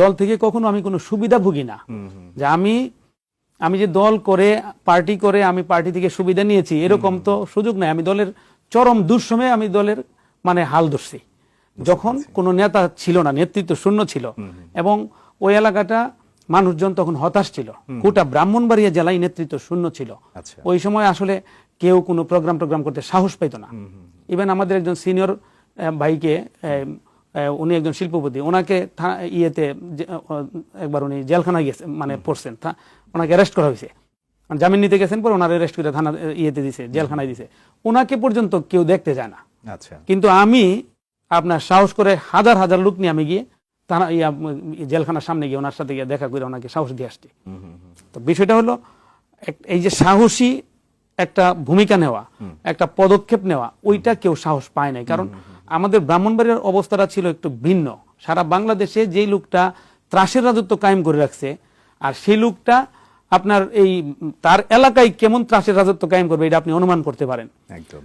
দল থেকে কখনো আমি কোনো সুবিধা ভুগি না, যে আমি যে দল করে পার্টি করে আমি পার্টি থেকে সুবিধা নিয়েছি এরকম তো সুযোগ নাই। আমি দলের চরম দুঃসময়ে আমি দলের মানে হাল ধরছি, যখন কোনো নেতা ছিল না, নেতৃত্ব শূন্য ছিল, এবং ওই এলাকাটা মানুষজন তখন হতাশ ছিল। গোটা ব্রাহ্মণবাড়িয়া জেলায় নেতৃত্ব শূন্য ছিল। ওই সময় আসলে কেউ কোনো প্রোগ্রাম করতে সাহস পাইতো না। ইভেন আমাদের একজন সিনিয়র ভাইকে, উনি একজন শিল্পপতি, ওনাকে ইয়েতে একবার উনি জেলখানায় গেছে, মানে পড়ছেন, ওনাকে অ্যারেস্ট করা হয়েছে, জামিন নিতে গেছেন, পরে ওনার অ্যারেস্ট করে থানা ইয়েতে দিছে, জেলখানায় দিছে। ওনাকে পর্যন্ত কেউ দেখতে যায় না। কিন্তু আমি আপনার সাহস করে হাজার হাজার লোক নিয়ে আমি গিয়ে জেলখানার সামনে গিয়ে ওনার সাথে গিয়ে দেখা করে ওনাকে সাহস দিয়ে আসছি। তো বিষয়টা হলো এই যে সাহসী একটা ভূমিকা নেওয়া, একটা পদক্ষেপ নেওয়া, ওইটা কেউ সাহস পায় নাই। কারণ আমাদের ব্রাহ্মণবাড়িয়ার অবস্থাটা ছিল একটু ভিন্ন। সারা বাংলাদেশে যেই লোকটা ত্রাসের রাজত্ব কায়েম করে রাখছে, আর সেই লোকটা আপনার এই তার এলাকায় কেমন ত্রাসের রাজত্ব কায়েম করবে এটা আপনি অনুমান করতে পারেন। একদম।